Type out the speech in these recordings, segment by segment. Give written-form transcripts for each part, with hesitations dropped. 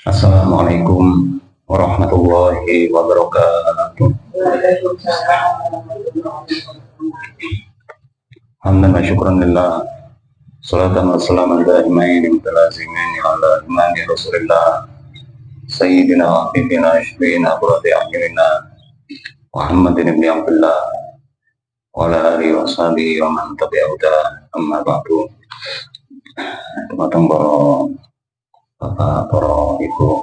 Assalamualaikum warahmatullahi wabarakatuh. Hamdan wa syukran lillah. Salatan wa salaman daimain mutalazimin ala imani Rasulillah Sayyidina wa habibina syfi'ina qurrati a'yunina Muhammadin ibn Abdullah wa ala alihi wa sahbihi wa man tabi'ahuda amma ba'du. Teman-teman Bapak, para Ibu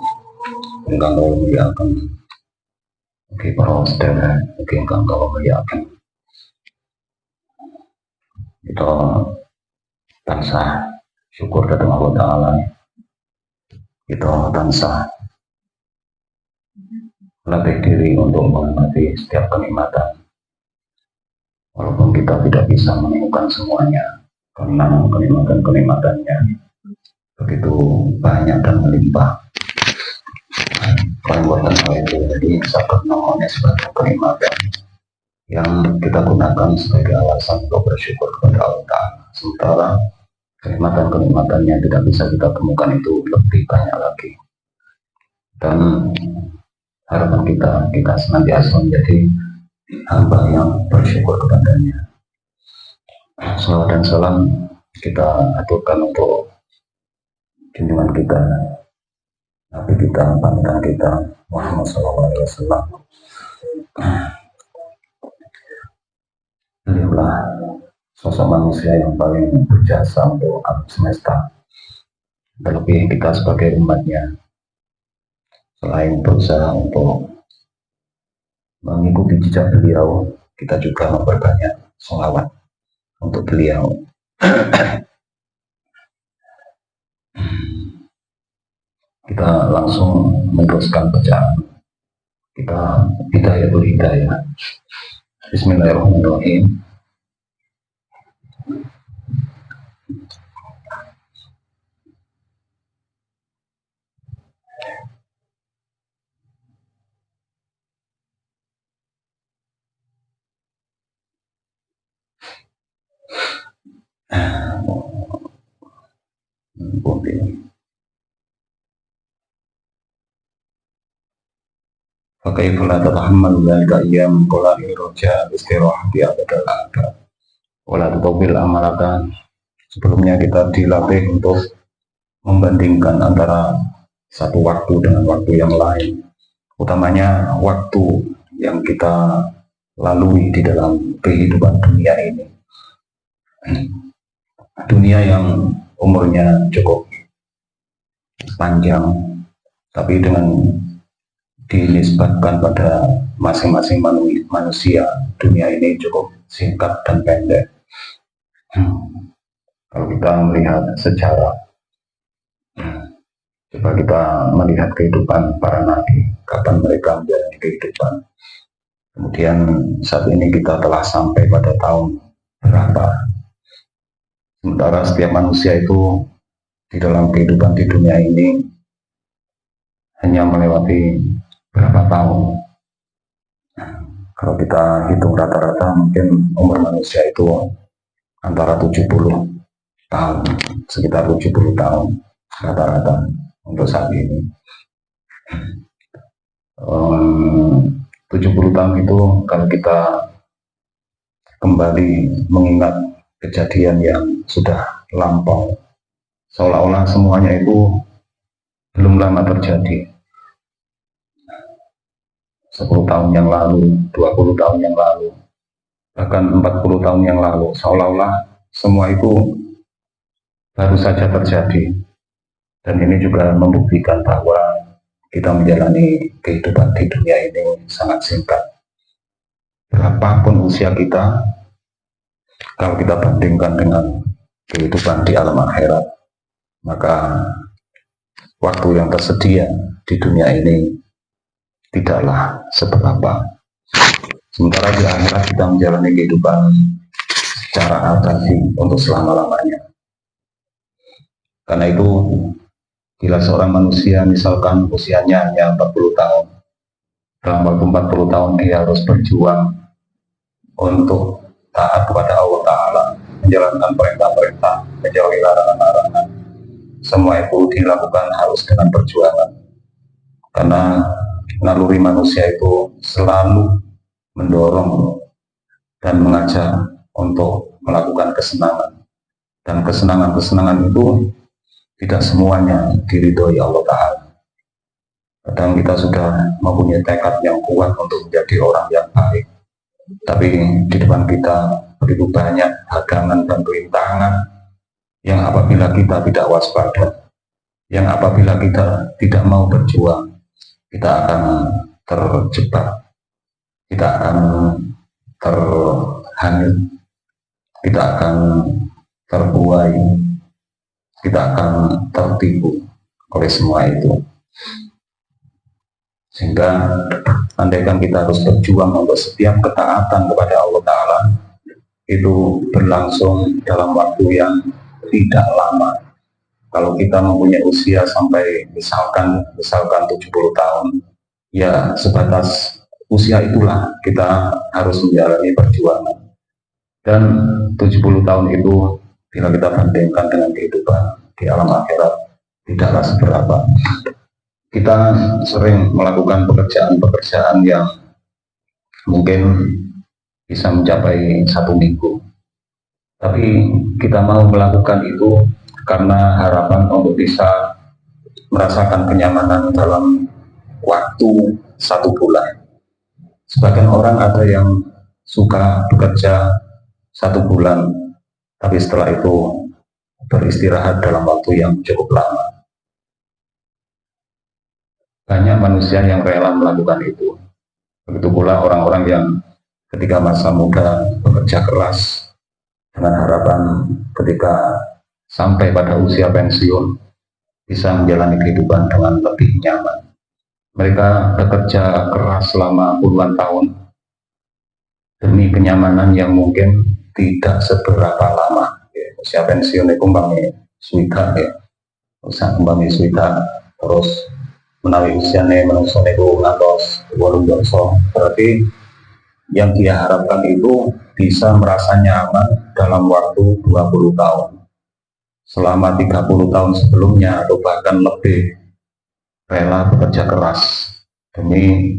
ingkang kula mulyakaken, ugi para sedherek ugi ingkang kula mulyakaken. Kita tansah syukur dhateng Allah Ta'ala. Kita tansah latih diri untuk menghormati setiap kenikmatan, walaupun kita tidak bisa menemukan semuanya, karena kenikmatan-kenikmatannya begitu banyak dan melimpah. Kalau buatan hal itu, jadi sangat namanya sebagai kenikmatan yang kita gunakan sebagai alasan untuk bersyukur kepada Allah Ta'ala. Sementara kenikmatan-kenikmatan yang tidak bisa kita temukan itu lebih banyak lagi. Dan harapan kita senantiasa menjadi hamba yang bersyukur kepadanya. Salawat dan salam kita aturkan untuk junjungan kita, Nabi kita, panutan kita, Muhammad SAW. Beliaulah sosok manusia yang paling berjasa untuk alam semesta. Terlebih kita sebagai umatnya, selain berusaha untuk mengikuti jejak beliau, kita juga memperbanyak sholawat untuk beliau. Kita langsung meneruskan bacaan kita, Bidayatul Hidayah. Bismillahirrahmanirrahim. Fakaifa la tatahammalu dzalika ayyam qala roja istirahati abadal abad wala tutawil amalaka. Sebelumnya kita dilatih untuk membandingkan antara satu waktu dengan waktu yang lain, utamanya waktu yang kita lalui di dalam kehidupan dunia ini. Dunia yang umurnya cukup panjang, tapi dengan dinisbatkan pada masing-masing manusia, dunia ini cukup singkat dan pendek. Kalau kita melihat sejarah, coba kita melihat kehidupan para nabi, kapan mereka menjalani kehidupan. Kemudian saat ini kita telah sampai pada tahun berapa. Sementara setiap manusia itu di dalam kehidupan di dunia ini hanya melewati berapa tahun. Kalau kita hitung rata-rata, mungkin umur manusia itu antara 70 tahun, sekitar 70 tahun rata-rata untuk saat ini. 70 tahun itu kalau kita kembali mengingat kejadian yang sudah lampau, seolah-olah semuanya itu belum lama terjadi. 10 tahun yang lalu, 20 tahun yang lalu, bahkan 40 tahun yang lalu, seolah-olah semua itu baru saja terjadi. Dan ini juga membuktikan bahwa kita menjalani kehidupan di dunia ini sangat singkat. Berapapun usia kita, kalau kita bandingkan dengan kehidupan di alam akhirat, maka waktu yang tersedia di dunia ini tidaklah seberapa. Sementara di akhirat kita menjalani kehidupan secara abadi untuk selama-lamanya. Karena itu, bila seorang manusia misalkan usianya hanya 40 tahun, dalam waktu 40 tahun dia harus berjuang untuk taat kepada Allah Ta'ala, menjalankan perintah-perintah, menjauhi larangan-larangan. Semua itu dilakukan harus dengan perjuangan. karena naluri manusia itu selalu mendorong dan mengajak untuk melakukan kesenangan, dan kesenangan-kesenangan itu tidak semuanya diridhoi Allah Ta'ala. Kadang kita sudah mempunyai tekad yang kuat untuk menjadi orang yang baik, tapi di depan kita begitu banyak hadangan dan rintangan yang apabila kita tidak waspada, yang apabila kita tidak mau berjuang, kita akan terjebak, kita akan terhanyut, kita akan terbuai, kita akan tertipu oleh semua itu. Sehingga andaikan kita harus berjuang untuk setiap ketaatan kepada Allah Ta'ala itu berlangsung dalam waktu yang tidak lama. Kalau kita mempunyai usia sampai misalkan 70 tahun, ya sebatas usia itulah kita harus menjalani perjuangan. Dan 70 tahun itu bila kita bandingkan dengan kehidupan di alam akhirat tidaklah seberapa. Kita sering melakukan pekerjaan-pekerjaan yang mungkin bisa mencapai 1 minggu, tapi kita mau melakukan itu karena harapan untuk bisa merasakan kenyamanan dalam waktu 1 bulan. Sebagian orang ada yang suka bekerja 1 bulan, tapi setelah itu beristirahat dalam waktu yang cukup lama. Banyak manusia yang rela melakukan itu. Begitu pula orang-orang yang ketika masa muda bekerja keras dengan harapan ketika sampai pada usia pensiun bisa menjalani kehidupan dengan lebih nyaman. Mereka bekerja keras selama puluhan tahun demi kenyamanan yang mungkin tidak seberapa lama. Usia pensiun itu umpami suwida ya, umpami suwida terus menawi usianya menungso niku ngantos 8 berarti yang dia harapkan itu bisa merasa nyaman dalam waktu 20 tahun. Selama 30 tahun sebelumnya atau bahkan lebih rela bekerja keras demi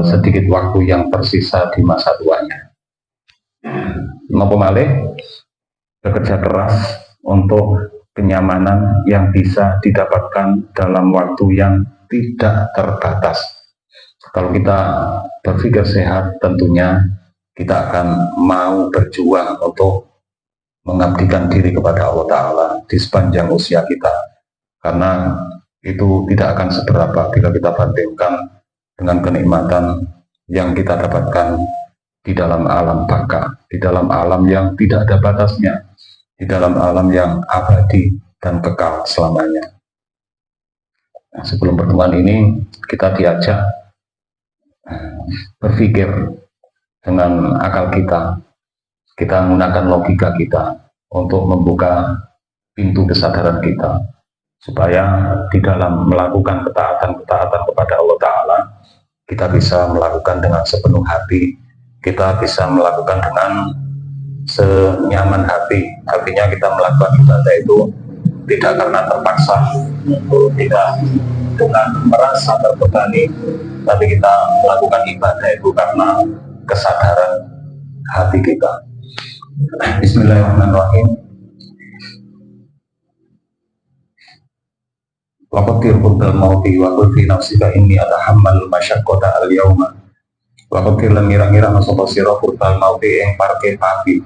sedikit waktu yang tersisa di masa tuanya. Napa malih bekerja keras untuk kenyamanan yang bisa didapatkan dalam waktu yang tidak terbatas. Kalau kita berpikir sehat, tentunya kita akan mau berjuang untuk mengabdikan diri kepada Allah Ta'ala di sepanjang usia kita, karena itu tidak akan seberapa bila kita bandingkan dengan kenikmatan yang kita dapatkan di dalam alam baka, di dalam alam yang tidak ada batasnya, di dalam alam yang abadi dan kekal selamanya. Nah, sebelum pertemuan ini kita diajak berpikir dengan akal kita menggunakan logika kita untuk membuka pintu kesadaran kita, supaya di dalam melakukan ketaatan-ketaatan kepada Allah Ta'ala kita bisa melakukan dengan sepenuh hati, kita bisa melakukan dengan senyaman hati. Artinya kita melakukan ibadah itu tidak karena terpaksa, tidak dengan merasa terbebani, tapi kita melakukan ibadah itu karena kesadaran hati kita. Bismillahirrahmanirrahim. Waqadir qurdal mauti wa qul fi nafsika inni atahammal masyaqqata al-yawma wa qul lamira-ngira masapa sira qurdal mauti ing parke pati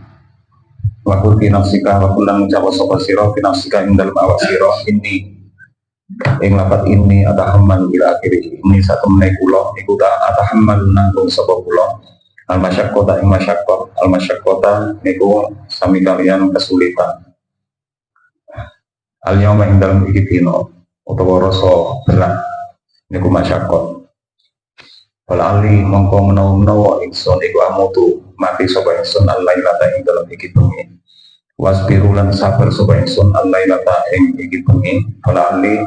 wa qul fi nafsika wa qul lam jawa sapa sira fi nafsika ing dalem awak sira inni ing lapat inni atahammal ila akhiri ini satu meneh kula iku ta atahammal nanggung sapa kula al-masyaqqata ing masyaqqat al-masyaqqata niku sami kalian kesulitan al-yawma ing dalem iki dina utawa rasa berat niku masyaqqat. Walali mongko menawa ingsun iku amutu mati sapa ingsun al-lailata ing dalem iki bengi. Wasbiru lan sabar sapa ingsun al-lailata ing iki bengi. Walali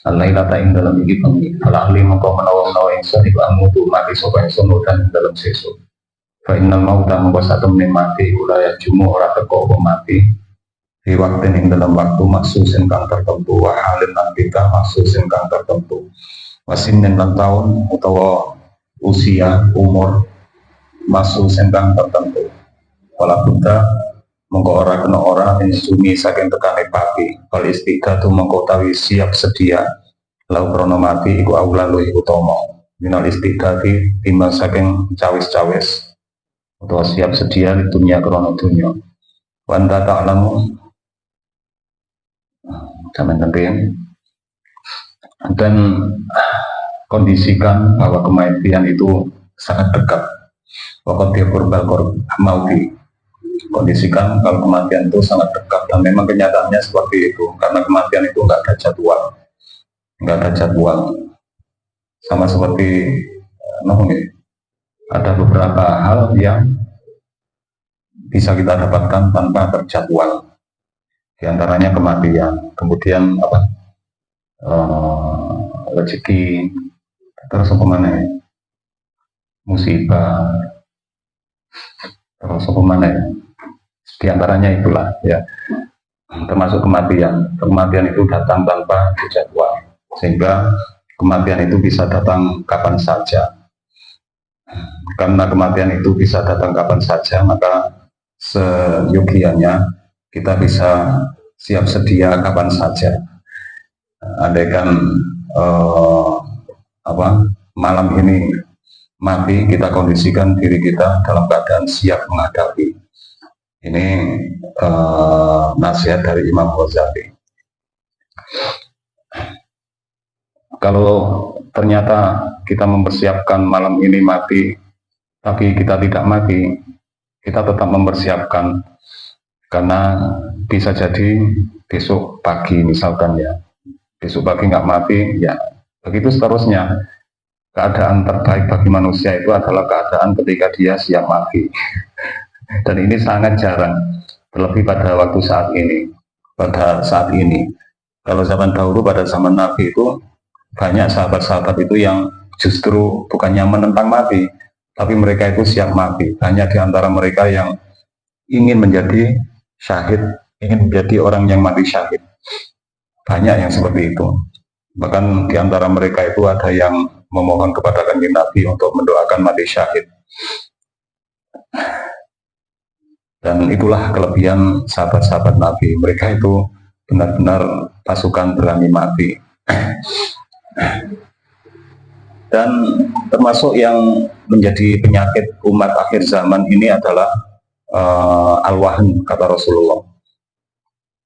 al-lailata ing dalem iki bengi. Walali mongko menawa ingsun iku amutu mati sapa ingsun udan ing dalem sesuk. Fa innal mauta mongko satemene mati ora jumu ora teko apa mati. di waktu yang dalam waktu maksusin kang tertentu, wa halin nantika maksusin kang tertentu, wasinin lan tahun utawa usia umur maksusin kang tertentu, wala buddha mengko ora kena ora insumi saking tekane pati, wal istiqatu mengko tawi siap sedia lau krono mati iku aula luwih utama minal istiqati timbang saking cawis-cawis atau siap sedia di dunia krono dunia. Wanda ta'lamu zaman penting dan kondisikan bahwa kematian itu sangat dekat. Waktu dia berbal mauti, kondisikan kalau kematian itu sangat dekat dan memang kenyataannya seperti itu karena kematian itu nggak ada jadwal, sama seperti ada beberapa hal yang bisa kita dapatkan tanpa terjadwal, diantaranya kematian, kemudian rezeki, terus musibah, terus diantaranya itulah ya, termasuk kematian itu datang tanpa dijadwal, sehingga kematian itu bisa datang kapan saja. Karena kematian itu bisa datang kapan saja, maka seyogianya kita bisa siap sedia kapan saja. Andaikan malam ini mati, kita kondisikan diri kita dalam keadaan siap menghadapi. Ini nasihat dari Imam Ghazali. Kalau ternyata kita mempersiapkan malam ini mati, tapi kita tidak mati, kita tetap mempersiapkan, karena bisa jadi besok pagi misalkan ya, besok pagi nggak mati, ya begitu seterusnya. Keadaan terbaik bagi manusia itu adalah keadaan ketika dia siap mati. Dan ini sangat jarang, terlebih pada waktu saat ini. Kalau zaman dahulu pada zaman Nabi itu banyak sahabat-sahabat itu yang justru bukannya menentang mati, tapi mereka itu siap mati. Banyak di antara mereka yang ingin menjadi syahid, ingin menjadi orang yang mati syahid. Banyak yang seperti itu. Bahkan di antara mereka itu ada yang memohon kepada Kanjeng Nabi untuk mendoakan mati syahid. Dan itulah kelebihan sahabat-sahabat Nabi. Mereka itu benar-benar pasukan berani mati. Dan termasuk yang menjadi penyakit umat akhir zaman ini adalah al-wahn, kata Rasulullah.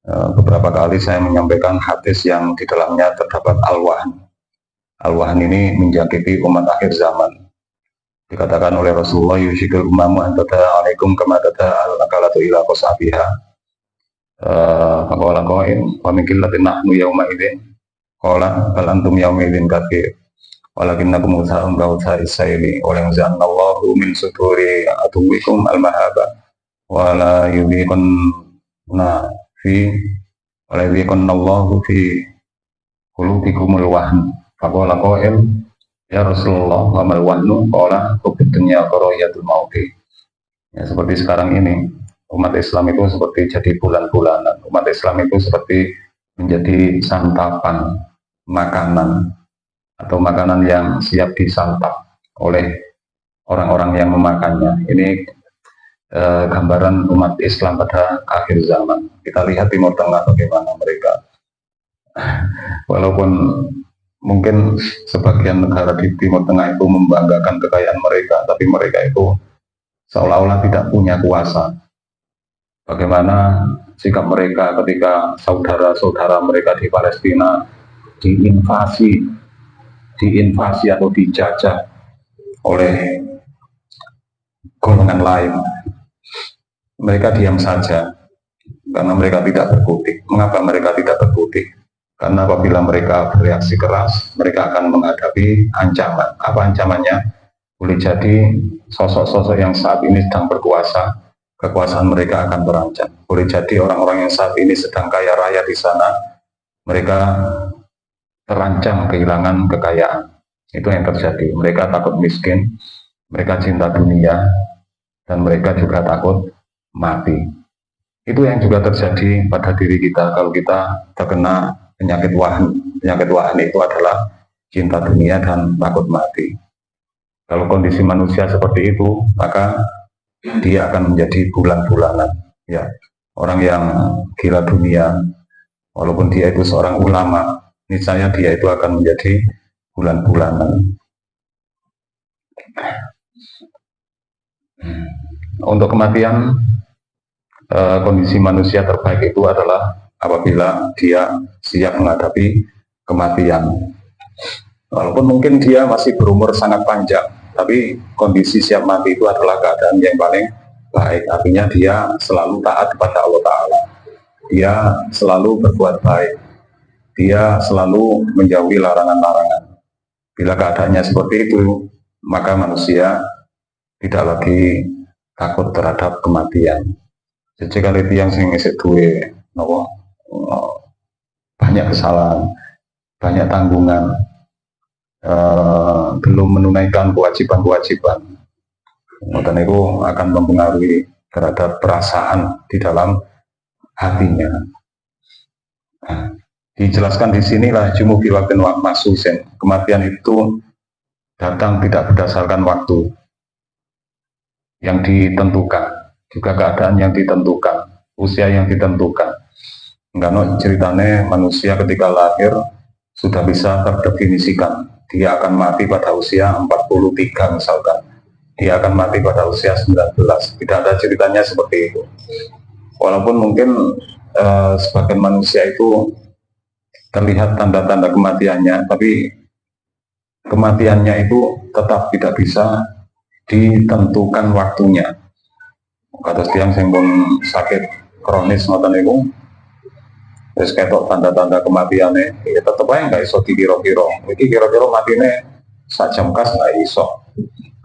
Beberapa kali saya menyampaikan hadis yang di dalamnya terdapat al-wahn. Al-wahn ini menjangkiti umat akhir zaman. Dikatakan oleh Rasulullah, yushikul umamu antata alaikum kama tata al-akalatu ila qasabiha. Faqala qa'im wa min qillatin nahnu yawma idzin qala bal antum yawma idzin katsir walakinnakum utsa'un ka'utsa'is sayli wa lam ya'allahu min suturi atuwikum al-mahaba wa la yudhiqanna fi wa la yudhiqannallahu fi qulubikumul wahn. Faqala qa'im ya Rasulullah wa mal wahnu qala hubbudunya qarayatul mauti. Ya, seperti sekarang ini umat Islam itu seperti jadi bulan-bulanan. Umat Islam itu seperti menjadi santapan, makanan, atau makanan yang siap disantap oleh orang-orang yang memakannya. Ini gambaran umat Islam pada akhir zaman. Kita lihat Timur Tengah bagaimana mereka. Walaupun mungkin sebagian negara di Timur Tengah itu membanggakan kekayaan mereka, tapi mereka itu seolah-olah tidak punya kuasa. Bagaimana sikap mereka ketika saudara-saudara mereka di Palestina diinvasi atau dijajah oleh golongan lain. Mereka diam saja karena mereka tidak berkutik. Mengapa mereka tidak berkutik? Karena apabila mereka bereaksi keras, mereka akan menghadapi ancaman. Apa ancamannya? Boleh jadi sosok-sosok yang saat ini sedang berkuasa, kekuasaan mereka akan terancam. Boleh jadi orang-orang yang saat ini sedang kaya raya di sana, mereka terancam kehilangan kekayaan. Itu yang terjadi. Mereka takut miskin, mereka cinta dunia, dan mereka juga takut mati. Itu yang juga terjadi pada diri kita kalau kita terkena penyakit wahan. Penyakit wahan itu adalah cinta dunia dan takut mati. Kalau kondisi manusia seperti itu, maka dia akan menjadi bulan-bulanan. Ya, orang yang gila dunia, walaupun dia itu seorang ulama, niscaya dia itu akan menjadi bulan-bulanan. Untuk kematian, kondisi manusia terbaik itu adalah apabila dia siap menghadapi kematian. Walaupun mungkin dia masih berumur sangat panjang, tapi kondisi siap mati itu adalah keadaan yang paling baik. Artinya dia selalu taat kepada Allah Ta'ala. Dia selalu berbuat baik. Dia selalu menjauhi larangan-larangan. Bila keadaannya seperti itu, maka manusia tidak lagi takut terhadap kematian. Jadi kalau yang sing isik duwe banyak kesalahan, banyak tanggungan, belum menunaikan kewajiban-kewajiban, dan itu akan mempengaruhi terhadap perasaan di dalam hatinya. Dijelaskan di sinilah jumu biwakin maksusin, kematian itu datang tidak berdasarkan waktu yang ditentukan, juga keadaan yang ditentukan, usia yang ditentukan. Karena ceritanya manusia ketika lahir sudah bisa terdefinisikan, dia akan mati pada usia 43 misalkan, dia akan mati pada usia 19, tidak ada ceritanya seperti itu. Walaupun mungkin sebagian manusia itu terlihat tanda-tanda kematiannya, tapi kematiannya itu tetap tidak bisa ditentukan waktunya. Kados tiyang sing pun sakit kronis ngoten niku, wis ketok tanda-tanda kematiannya, ya tetep aja nggak iso dikira-kira. Iki kira-kira matine sak jam kas nggak iso.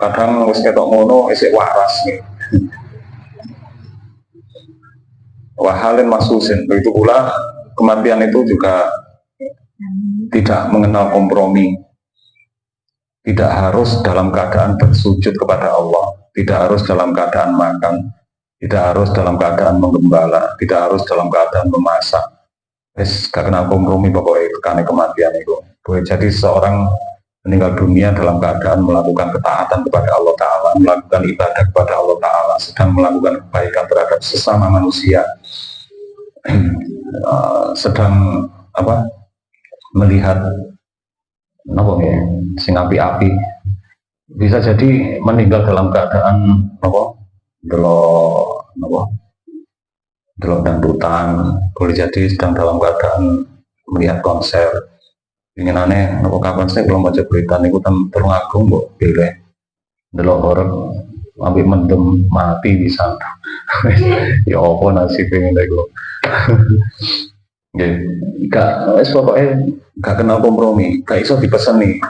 Kadang wis ketok ngono isih waras nih. Wahalin maksusin, begitu pula kematian itu juga tidak mengenal kompromi. Tidak harus dalam keadaan bersujud kepada Allah, tidak harus dalam keadaan makan, tidak harus dalam keadaan menggembala, tidak harus dalam keadaan memasak. Gak kenal kompromi pokoknya karena kematian itu. Boleh jadi seorang meninggal dunia dalam keadaan melakukan ketaatan kepada Allah Ta'ala, melakukan ibadah kepada Allah Ta'ala, sedang melakukan kebaikan terhadap sesama manusia, sedang melihat sing api-api, bisa jadi meninggal dalam keadaan delok dangdutan, boleh jadi sedang dalam keadaan melihat konser. Ingin aneh, kapan saya belum baca berita niku terung agung kok pilih delok horor ambil mendem mati di sana. Ya apa nasib pengen niku. Gak, pokoknya gak kenal kompromi, gak iso dipesen nih.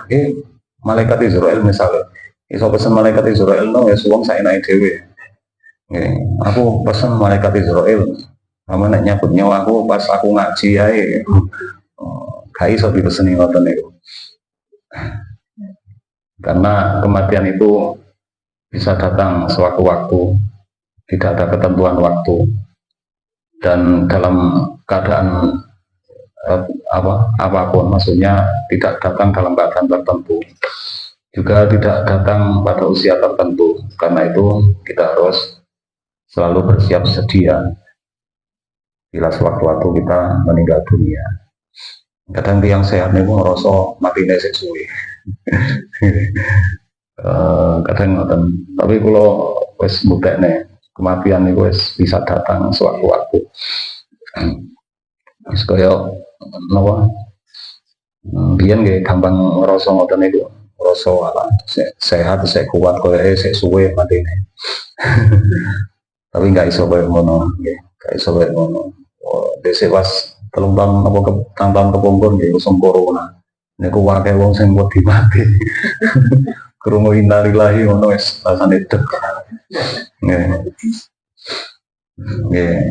Malaikat Israel misalnya, iso pesen malaikat Israel no ya suwong saya naik dewe. Aku pesen malaikat Israel, sama nak nyabut nyawa aku pas aku ngaji ya. Gak iso dipesen nih ngoten itu. Karena kematian itu bisa datang sewaktu-waktu, tidak ada ketentuan waktu. Dan dalam keadaan apapun, maksudnya tidak datang dalam keadaan tertentu, juga tidak datang pada usia tertentu. Karena itu kita harus selalu bersiap sedia bila sewaktu-waktu kita meninggal dunia. Kadang tiang sehat nih ngerasa mati nesek suwi. Kadang ngoten, tapi kalau wis muda nih kematian itu bisa datang sewaktu-waktu. Wis kaya napa? Biyen nggih gampang ngrasa ngoten niku. Ngrasa ala sehat, saya kuat kaya sik suwe matine. Tapi nggak iso kaya ngono, nggih. Nggak iso kaya ngono. Dhisik pas 3 tahun apa tahun kepungkur nggih usum corona. Niku wae wong sing wedi mati. Krungu innalillahi ngono wis rasane deg.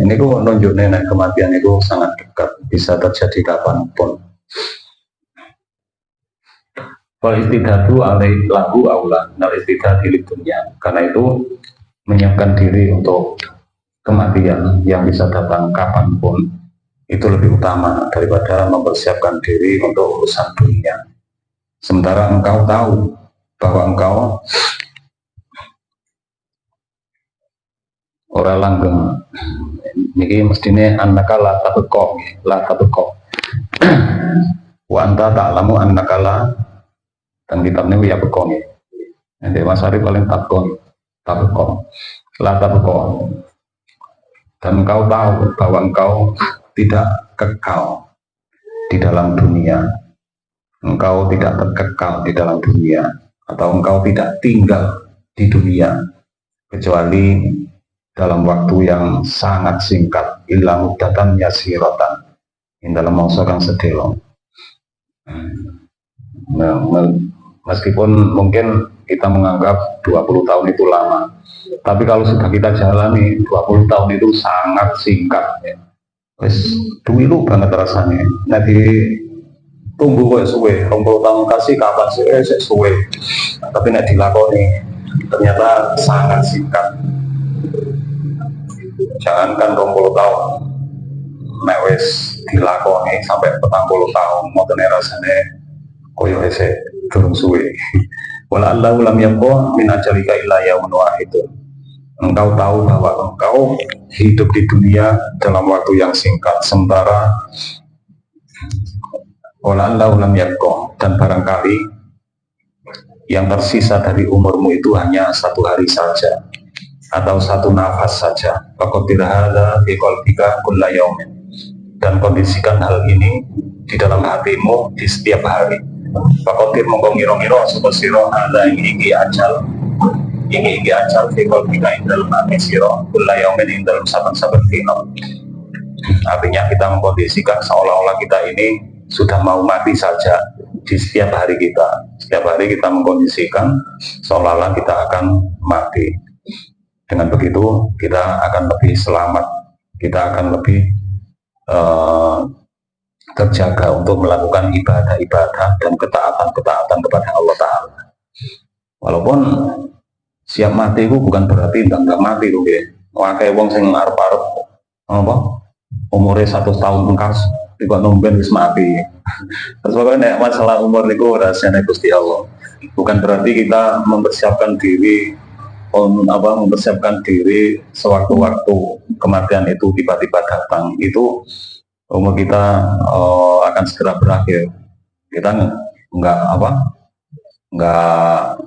Ini kok nunjuknya kematian itu sangat dekat, bisa terjadi kapanpun. Wal istidadu alaih lahu aula nal istidadi di dunia. Karena itu menyiapkan diri untuk kematian yang bisa datang kapanpun itu lebih utama daripada mempersiapkan diri untuk urusan dunia. Sementara engkau tahu bahwa engkau orang langgeng, ini mestinya annaka la tabqa wa anta ta'lamu annaka la, dan kitabnya ya bekong. Nanti Mas Ari paling tabqa la tabqa, dan engkau tahu bahwa engkau tidak kekal di dalam dunia, engkau tidak terkekal di dalam dunia, atau engkau tidak tinggal di dunia kecuali dalam waktu yang sangat singkat, illa muddatan yasiratan, in dalam mangsa kang sedelo. Nah, meskipun mungkin kita menganggap 20 tahun itu lama, tapi kalau sudah kita jalani 20 tahun itu sangat singkat ya. Wes duwilu banget rasanya. Nanti tunggu kok suwe, 20 tahun kasih kapan sih suwe. Tapi nek dilakoni ternyata sangat singkat. Jangankan 20 tahun, nek wes dilakoni sampai 40 tahun, moten rasane koyo ese durung suwe. Wala Allahu lam yabqa min ajalika illa yaumun wahid. Engkau tahu bahwa engkau hidup di dunia dalam waktu yang singkat, sementara wala Allahu lam yabqa, dan barangkali yang tersisa dari umurmu itu hanya 1 hari saja atau 1 nafas saja. Faqadir hadza fi qalbika kulla yaumin, dan kondisikan hal ini di dalam hatimu di setiap hari. Faqadir mongko ngira-ngira sapa sira hadza iki ajal, iki ajal fi qalbika indal mati sira kulla yaumin indal saben-saben dina. Artinya kita mengkondisikan seolah-olah kita ini sudah mau mati saja di setiap hari kita. Setiap hari kita mengkondisikan seolah-olah kita akan mati. Dengan begitu kita akan lebih selamat, kita akan lebih terjaga untuk melakukan ibadah-ibadah dan ketaatan-ketaatan kepada Allah Ta'ala. Walaupun siap mati itu bukan berarti enggak mati loh ya. Wakai wong sing arep-arep apa umure 100 tahun engkas tiba nomben wis mati. Terus pokoknya masalah umur niku rahasiane Gusti Allah. Bukan berarti kita mempersiapkan diri mempersiapkan diri sewaktu-waktu kematian itu tiba-tiba datang, itu umur kita akan segera berakhir. Kita nggak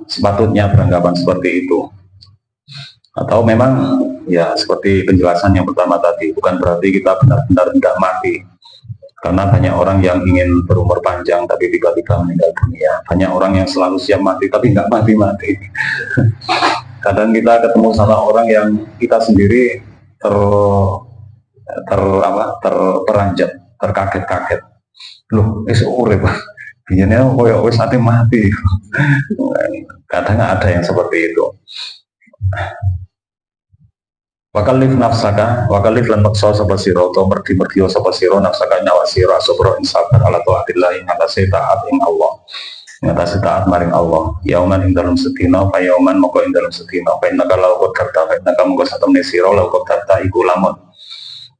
sepatutnya beranggapan seperti itu. Atau memang ya seperti penjelasan yang pertama tadi, bukan berarti kita benar-benar tidak mati. Karena banyak orang yang ingin berumur panjang tapi tiba-tiba meninggal dunia. Banyak orang yang selalu siap mati tapi nggak mati-mati. Kadang kita ketemu sama orang yang kita sendiri terperanjat, terkaget-kaget. Loh, wis urip. Biasanya koyo wis ate mati. Kadang ada yang seperti itu. Wakalif nafsaka, wakalif lan maksa sapa sira to merdi-merdi sapa sira nafsaka nyawa sira sabra ing sabar ala taatillah ing atase taat ing Allah. Ing atase taat maring Allah. Yauman ing dalem sedina, fa yauman moko ing dalem sedina, fa innaka la qadarta, fa innaka moko satemene sira la qadarta iku lamun.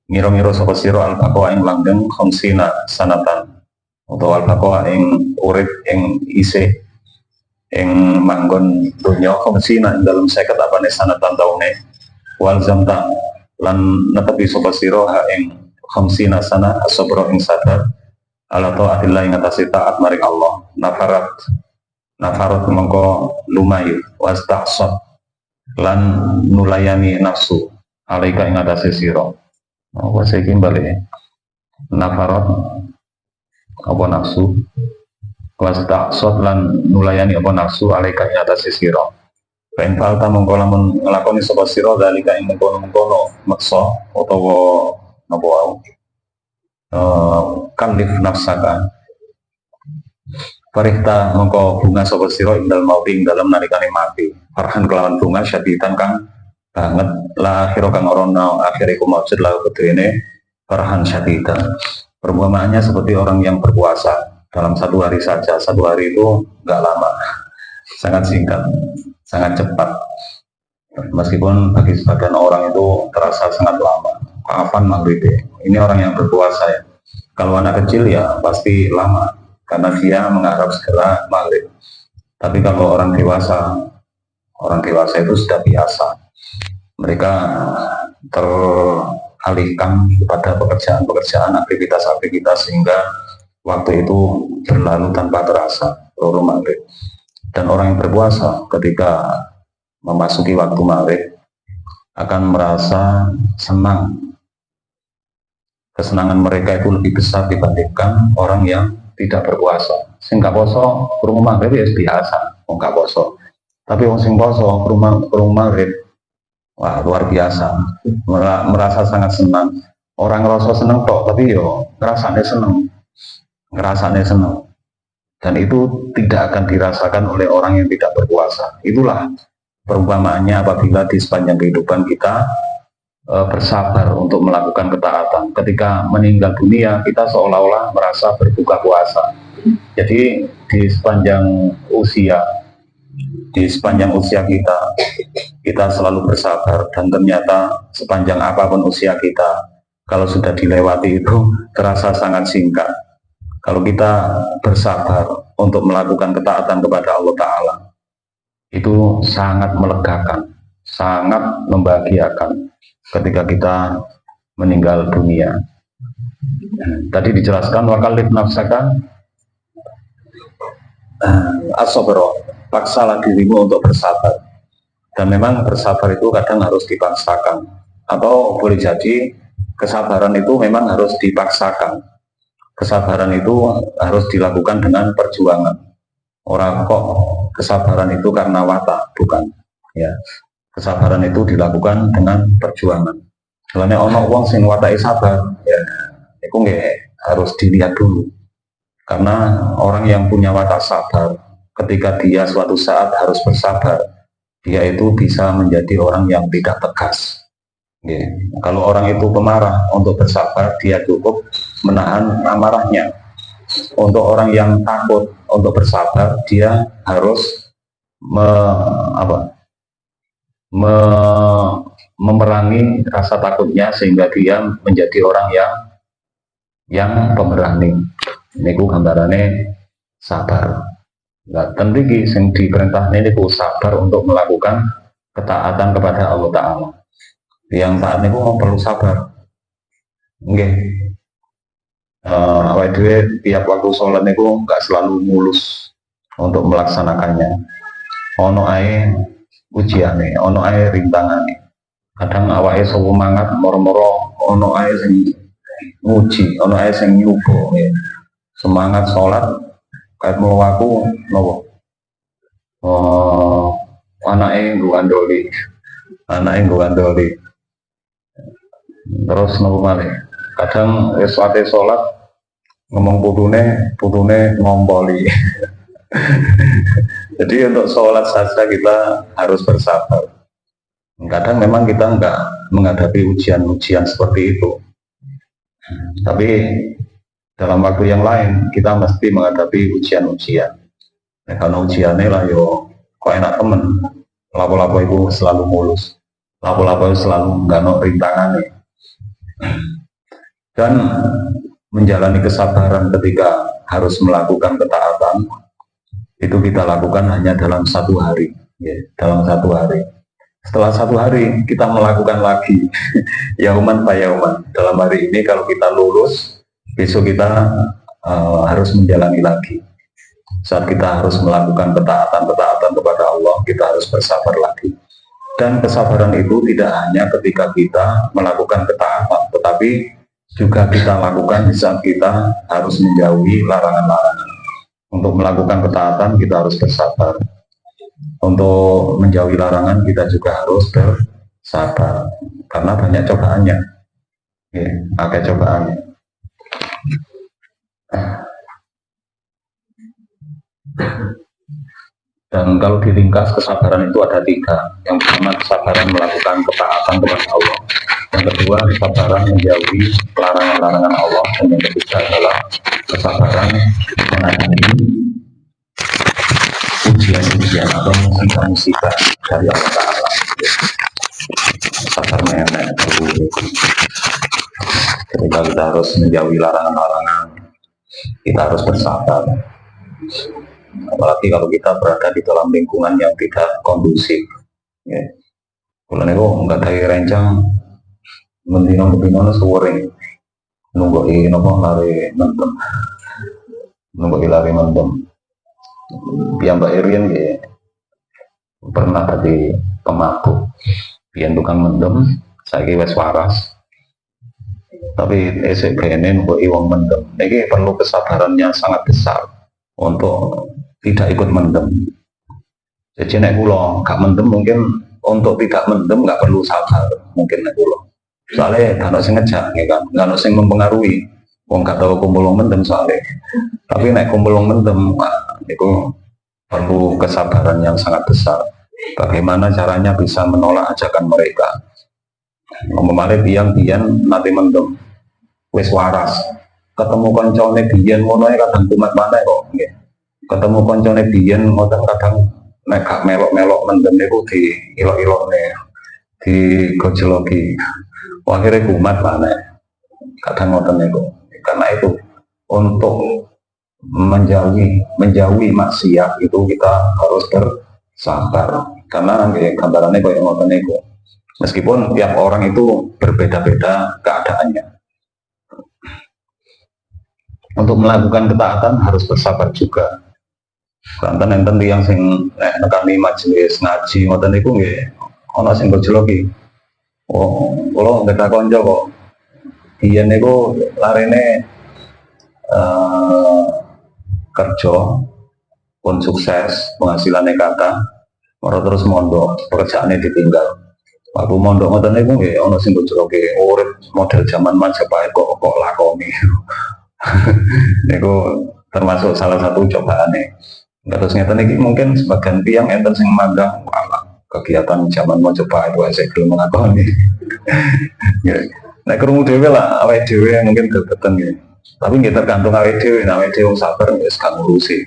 Mira-mira sapa sira al-baqwa ing langgeng khamsina sanatan. Utawa al-baqwa ing urip ing isih ing manggon donya khamsina ing dalem 50 apane sanatan taune. Wal zamta lan netepi sapa sira ha ing khamsina sana asabra ing sadar ala taatillah ing atase taat maring Allah. Nafarat mengko lumayu wastaqsat lan nulayani nafsu alaika ing atase sira. Apa saiki balik nafarat apa nafsu wastaqsat lan nulayani apa nafsu alaika ing atase sira. Kain falta mengko lamun nglakoni sapa sira dalika ing mengkono-mengkono maksa utawa napa wae kalif nafsaka farihta mengko bunga sapa sira ing dalem mauti ing dalem nalikane mati farhan kelawan bunga syadidan kang banget la akhira kang ora akhire ku maujud la kedene farhan syadidan. Perumpamaannya seperti orang yang berpuasa dalam 1 hari saja. 1 hari itu enggak lama, sangat singkat, sangat cepat. Meskipun bagi sebagian orang itu terasa sangat lama, kapan maghrib ya? Ini orang yang berpuasa ya. Kalau anak kecil ya pasti lama, karena dia mengharap segera maghrib. Tapi kalau orang dewasa itu sudah biasa. Mereka teralihkan kepada pekerjaan-pekerjaan, aktivitas-aktivitas sehingga waktu itu berlalu tanpa terasa, baru maghrib. Dan orang yang berpuasa ketika memasuki waktu maghrib akan merasa senang. Kesenangan mereka itu lebih besar dibandingkan orang yang tidak berpuasa. Sing gak poso krungu maghrib ya biasa, wong gak poso. Tapi wong sing poso krungu maghrib, wah luar biasa. Merasa sangat senang. Orang ngerasa senang tok, tapi yo ngerasane senang. Dan itu tidak akan dirasakan oleh orang yang tidak berpuasa. Itulah perumpamaannya apabila di sepanjang kehidupan kita bersabar untuk melakukan ketaatan. Ketika meninggal dunia, kita seolah-olah merasa berbuka puasa. Jadi di sepanjang usia kita selalu bersabar, dan ternyata sepanjang apapun usia kita, kalau sudah dilewati itu terasa sangat singkat. Kalau kita bersabar untuk melakukan ketaatan kepada Allah Ta'ala, itu sangat melegakan, sangat membahagiakan ketika kita meninggal dunia. Tadi dijelaskan wakalif nafsaka asobro, paksalah dirimu untuk bersabar. Dan memang bersabar itu kadang harus dipaksakan, atau boleh jadi kesabaran itu memang harus dipaksakan. Kesabaran itu harus dilakukan dengan perjuangan. Orang kok kesabaran itu karena watak, bukan ya. Kesabaran itu dilakukan dengan perjuangan. Soalnya ono wong sing watake sabar, ya itu nggak harus dilihat dulu. Karena orang yang punya watak sabar, ketika dia suatu saat harus bersabar, dia itu bisa menjadi orang yang tidak tegas. Ya. Kalau orang itu pemarah, untuk bersabar dia cukup menahan amarahnya. Untuk orang yang takut untuk bersabar, dia harus memerangi rasa takutnya sehingga dia menjadi orang yang pemberani. Niku gambarannya sabar. Nah, tentu yang diperintahnya niku sabar untuk melakukan ketaatan kepada Allah Ta'ala. Yang saat niku perlu sabar. Nggih. Awake dhewe tiap waktu sholat niku nggak selalu mulus untuk melaksanakannya. Ono ae ujiane, ono ae rintangane. Kadang awake semangat moro-moro ono ae sing nguji, ono ae sing nyubo ya. Semangat sholat kayak mau aku nopo. Anake nggandoli. Terus nopo malih. Kadang eswate sholat ngomong putune ngompoli. Jadi untuk sholat saja kita harus bersabar. Kadang memang kita nggak menghadapi ujian-ujian seperti itu, tapi dalam waktu yang lain kita mesti menghadapi ujian-ujian. Nah, karena ujiannya lah yo kok enak temen, lapo-lapo itu selalu mulus, lapo-lapo itu selalu nggak no rintangannya. Dan menjalani kesabaran ketika harus melakukan ketaatan itu kita lakukan hanya dalam 1 hari, ya, dalam 1 hari. Setelah 1 hari kita melakukan lagi yauman fayauman. Dalam hari ini kalau kita lulus, besok kita harus menjalani lagi. Saat kita harus melakukan ketaatan kepada Allah, kita harus bersabar lagi. Dan kesabaran itu tidak hanya ketika kita melakukan ketaatan, tetapi juga kita lakukan di saat kita harus menjauhi larangan-larangan. Untuk melakukan ketaatan kita harus bersabar. Untuk menjauhi larangan kita juga harus bersabar. Karena banyak cobaannya. Ya, ada cobaannya. Dan kalau diringkas kesabaran itu ada 3. Yang pertama kesabaran melakukan ketaatan kepada Allah. Yang kedua kesabaran menjauhi larangan-larangan Allah. Dan yang ketiga adalah kesabaran menghadapi ujian-ujian atau musibah-musibah dari Allah Ta'ala. sabar nenek dulu. Ketika kita harus menjauhi larangan-larangan, kita harus bersabar. Apalagi kalau kita berada di dalam lingkungan yang tidak kondusif. Ya. Kalau nego nggak dari rencang, mendino sore nunggu lari mendem, nunggu lari mendem. Biar Mbak Irian ya pernah tadi pemabuk, biar tukang mendem, saya wes waras. Tapi esek kene nunggu iwang mendem. Ini perlu kesabaran yang sangat besar untuk tidak ikut mendem. Jadi nek kula gak mendem mungkin untuk tidak mendem nggak perlu sabar mungkin nek kula. Soalnya gak ono sing ngejak ya kan, gak ono sing mempengaruhi. Wong gak tahu kumpul mendem soalnya. Tapi nek kumpul mendem itu perlu kesabaran yang sangat besar. Bagaimana caranya bisa menolak ajakan mereka? Kemarin biang nanti mendem wis waras. Ketemu koncone biyen ngono kadang kumat mana kok nggih. Ketemu koncone biyen ngoten kadang nek gak melok-melok mendem niku di ilok-ilokne, di gojloki. Akhirnya kumat mana. Kadang ngoten niku. Karena itu untuk menjauhi maksiat itu kita harus bersabar. Karena gambarannya kayak ngoten niku. Meskipun tiap orang itu berbeda-beda keadaannya. Untuk melakukan ketaatan harus bersabar juga. Kanten enten tiyang sing nekani majelis ngaji ngoten niku nggih ana sing gojloki. Oh, kula nggak konco kok. Biyen niku larene kerja pun sukses, penghasilannya kata, ora terus mondok, pekerjaannya ditinggal. Waktu mondok ngoten niku nggih ana sing gojloki urip model zaman Majapahit kok lakoni. Niku termasuk salah satu cobaane. Terus ngeten iki mungkin sebagian tiyang enten sing magang kegiatan zaman Majapahit wae sik gelem ngakoni. Nek krungu dhewe lah awake dhewe mungkin gegeten nggih. Tapi nggih tergantung awake dhewe, nek awake dhewe sabar wis gak ngurusi.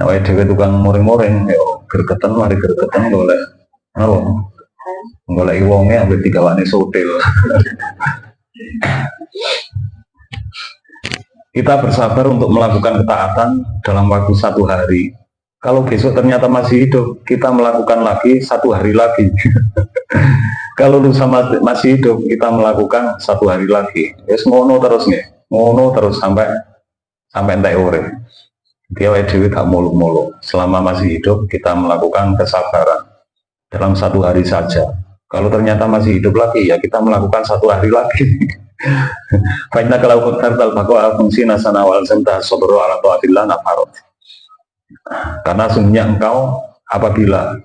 Awake dhewe tukang muring-muring yo gegeten mari gegeten golek apa? Golek wonge ambek digawane sotil. Kita bersabar untuk melakukan ketaatan dalam waktu 1 hari. Kalau besok ternyata masih hidup, kita melakukan lagi 1 hari lagi. Kalau lusa masih hidup, kita melakukan 1 hari lagi. Yes, ngono terus nih, ngono terus sampai entek urip. Dia dewi gak muluk-muluk. Selama masih hidup, kita melakukan kesabaran dalam 1 hari saja. Kalau ternyata masih hidup lagi, ya kita melakukan 1 hari lagi. Fa'inna kalau tartal bakwa fungsi nasana wal semtah sobro ala ta'atillah nafarot. Karena sungguhnya engkau apabila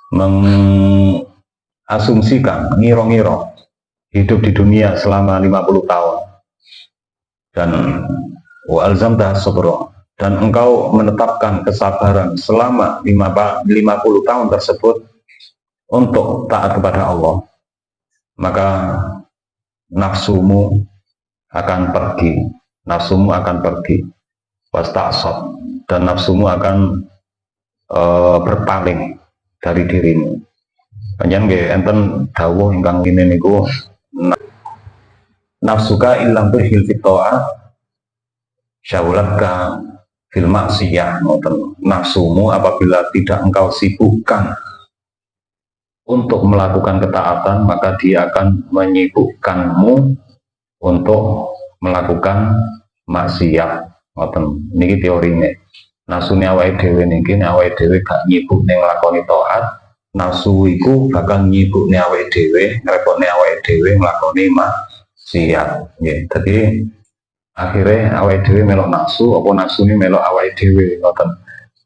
mengasumsikan ngiro-ngiro hidup di dunia selama 50 tahun dan wal semtah sobro dan engkau menetapkan kesabaran selama 50 tahun tersebut untuk taat kepada Allah, maka nafsumu akan pergi, wastasab, dan nafsumu akan berpaling dari dirimu. Panjenengan nggih enten dawuh ingkang ngene niku, nafsuka illam tuhil fitoa syawlatka fil maksiyah. Nafsumu apabila tidak engkau sibukkan untuk melakukan ketaatan, maka dia akan menyibukkanmu untuk melakukan maksiat. Ngoten niki teorine. Nafsune awake dhewe niki awake dhewe gak nyibukne nglakoni taat, nafsu iku bakal nyibukne awake dhewe, ngrepotne awake dhewe nglakoni maksiat. Nggih. Dadi akhirnya awake dhewe melok nafsu, apa nafsune melok awake dhewe. Ngoten.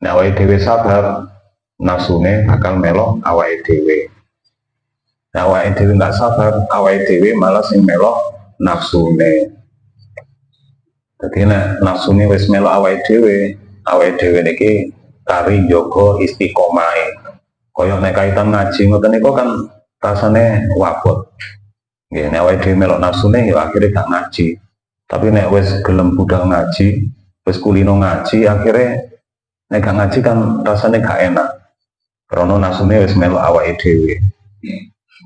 Nek awake dhewe sabar, nafsune bakal melok awake dhewe. Nah, awake dhewe nggak sabar, awake dhewe malah sing melok nafsune. Dadi nek nafsune wis melok awake dhewe niki kari njaga istiqomahe. Kaya nek kaitan ngaji ngoten niku kan rasane wabot. Nggih, nek awake dhewe melok nafsune ya akhirnya gak ngaji. Tapi nek wis gelem budal ngaji, wis kulino ngaji, akhirnya nek gak ngaji kan rasane gak enak. Krana nasune wis melu awake dhewe.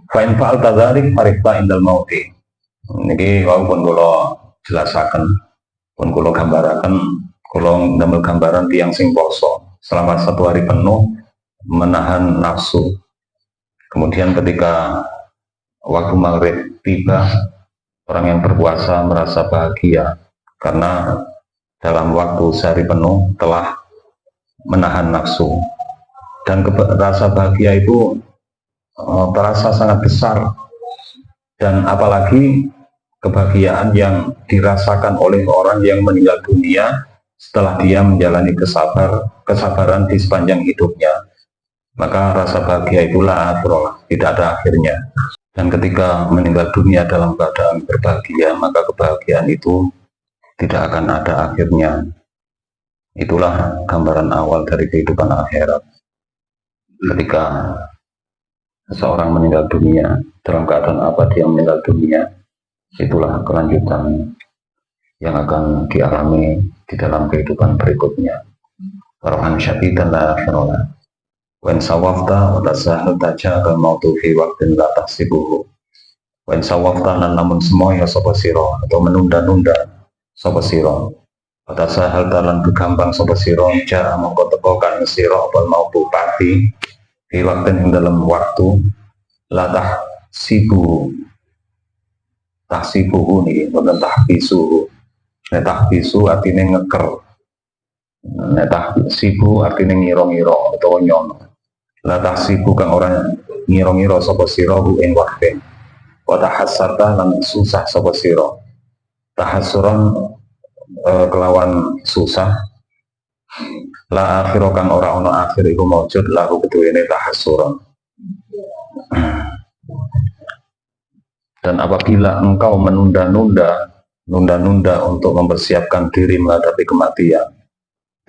Fa in fa'al tadzalik farihta indal mauti. Niki wau pun kula jelasaken, pun kula gambaraken, kula ndamel gambaran tiyang sing poso selama 1 hari penuh menahan nafsu. Kemudian ketika waktu maghrib tiba, orang yang berpuasa merasa bahagia karena dalam waktu sehari penuh telah menahan nafsu. Dan rasa bahagia itu terasa sangat besar, dan apalagi kebahagiaan yang dirasakan oleh orang yang meninggal dunia setelah dia menjalani kesabaran di sepanjang hidupnya, maka rasa bahagia itulah tidak ada akhirnya. Dan ketika meninggal dunia dalam keadaan berbahagia, maka kebahagiaan itu tidak akan ada akhirnya. Itulah gambaran awal dari kehidupan akhirat. Ketika seseorang meninggal dunia, dalam keadaan apa dia meninggal dunia, itulah kelanjutan yang akan dialami di dalam kehidupan berikutnya. Farhan syadidan la akhirullah. Wan sawafta wa tasahalta ja'a mautu fi waqtin la tahsibuhu. Wan sawafta lan namun semoyo sapa sira atau menunda-nunda sapa sira. Wa tasahalta lan kegampang sapa sira ja'a mongko teko kan sira apa mautu pati di waktu yang dalam waktu latah sibu nih, bukan tahbisu. Tahbisu artinya ngeker, tahsibu artinya ngiro-ngiro atau nyono. Latah sibu kang orang ngiro-ngiro sapa sira ing waktu. Wa tahassarta lan susah sapa sira. Tahassuran kelawan susah. La akhiro kang ora ono akhir iku maujud lahu keduwene tahassuran. Dan apabila engkau menunda-nunda untuk mempersiapkan diri menghadapi kematian,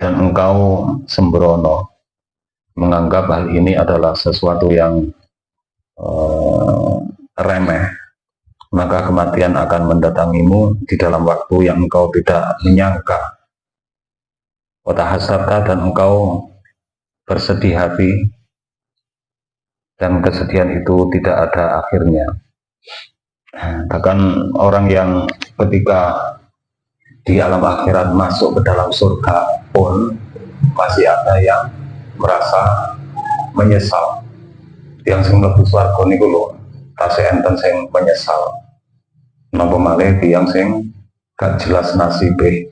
dan engkau sembrono menganggap hal ini adalah sesuatu yang remeh, maka kematian akan mendatangimu di dalam waktu yang engkau tidak menyangka. Watahasarta dan engkau bersedih hati, dan kesedihan itu tidak ada akhirnya. Bahkan orang yang ketika di alam akhirat masuk ke dalam surga pun masih ada yang merasa menyesal. Yang sing mlebu swarga niku lho, tasih enten sing menyesal. Napa malih tiyang sing gak jelas nasibe,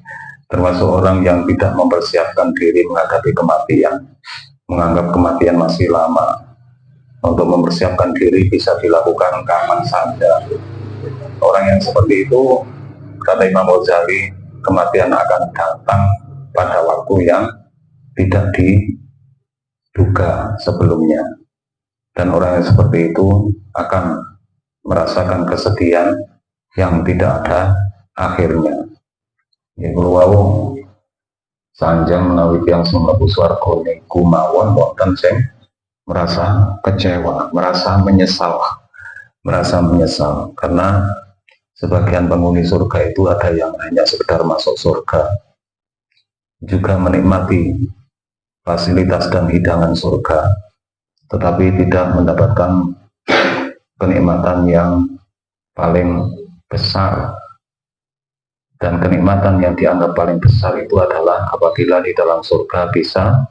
termasuk orang yang tidak mempersiapkan diri menghadapi kematian, menganggap kematian masih lama. Untuk mempersiapkan diri bisa dilakukan kapan saja. Orang yang seperti itu, kata Imam Ghazali, kematian akan datang pada waktu yang tidak diduga sebelumnya. Dan orang yang seperti itu akan merasakan kesedihan yang tidak ada akhirnya. Iku wau sanjang menawi tiyang sing mlebu swarga niku mawon wonten sing merasa kecewa, merasa menyesal karena sebagian penghuni surga itu ada yang hanya sekedar masuk surga, juga menikmati fasilitas dan hidangan surga, tetapi tidak mendapatkan kenikmatan yang paling besar. Dan kenikmatan yang dianggap paling besar itu adalah apabila di dalam surga bisa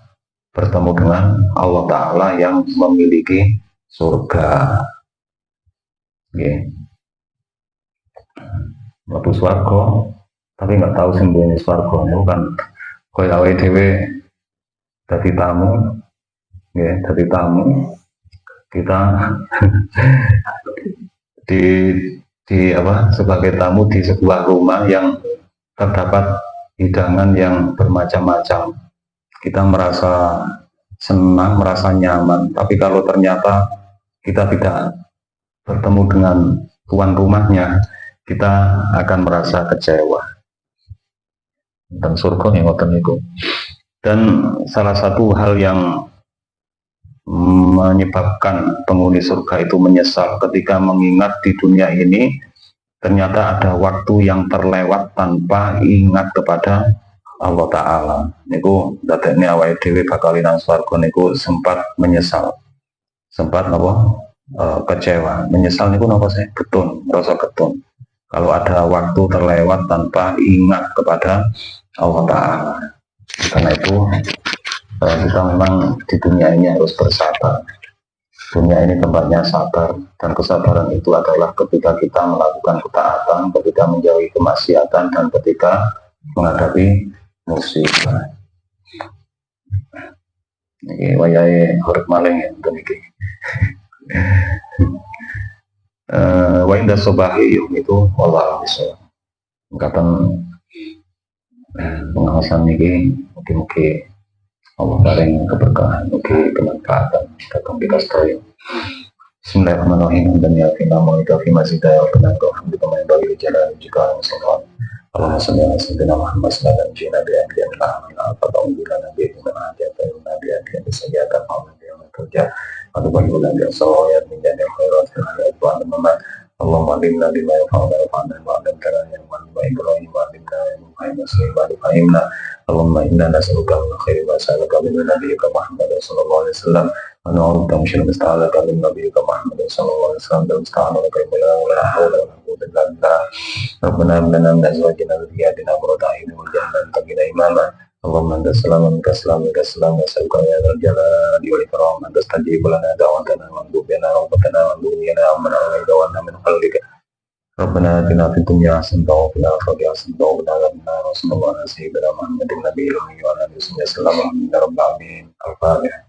bertemu dengan Allah Ta'ala yang memiliki surga. Okay. Mlebu swarga, tapi nggak tahu sing duweni swarga niku kan koyo awake dhewe dadi tamu, nggih, dadi tamu kita sebagai tamu di sebuah rumah yang terdapat hidangan yang bermacam-macam. Kita merasa senang, merasa nyaman, tapi kalau ternyata kita tidak bertemu dengan tuan rumahnya, kita akan merasa kecewa. Dan surga yang ngoten niku. Dan salah satu hal yang menyebabkan penghuni surga itu menyesal ketika mengingat di dunia ini ternyata ada waktu yang terlewat tanpa ingat kepada Allah Ta'ala niku dadekne awake dhewe bakal nang swarga niku sempat menyesal, sempat apa kecewa. Menyesal niku napa sih? Getun, rasa getun. Kalau ada waktu terlewat tanpa ingat kepada Allah Ta'ala. Karena itu kita memang di dunia ini harus bersabar. Dunia ini tempatnya sabar, dan kesabaran itu adalah ketika kita melakukan ketaatan, ketika menjauhi kemaksiatan, dan ketika menghadapi musibah. Ini wayahe urip maling ya, demikian. Wa inda sobahi itu Allah bisa. Kapan pengawasan ini mungkin Allah paling keberkahan, mungkin kemanfaatan datang kita sekalian. Bismillahirrahmanirrahim. Dan ya fina ma'ika fi masjidaya wa fina ka'uhamdi kamayin bagi jalan jika muslimah. Allahumma salli ala sayyidina Muhammad sallallahu alaihi wa sallam bi'an al-amin al-fata'un bila nabi ibn al-ajatan nabi akhir disajatan Allah yang kerja atau bagi nabi sallallahu alaihi wa sallam khairat khairat wa alamah. Allahumma alimna lima yafa'una wa fa'na wa'alam tarana yang wa'alima Ibrahim wa'alimna yang muhammad muslim wa'alifahimna. Allahumma inna nas'aluka min khairi ma sa'alaka min nabiyyika Muhammad sallallahu alaihi wa sallam. ونعوذ بك من استعاذك من نبيك محمد صلى الله عليه وسلم واستعانك بلا ولا حول ولا قوة إلا بالله ربنا هب لنا من أزواجنا وذرياتنا قرة أعين واجعلنا للمتقين إماما اللهم أنت السلام ومنك السلام ومنك السلام نسألك يا ذا الجلال والإكرام أن تستجيب لنا دعوتنا وانظر بنا ربنا وانظر بنا ومن عليك وأنا من خلقك ربنا آتنا في الدنيا حسنة وفي الآخرة حسنة وقنا عذاب النار وصلى الله على سيدنا محمد النبي الأمي وعلى آله وصحبه وسلم الحمد لله رب العالمين الفاتحة.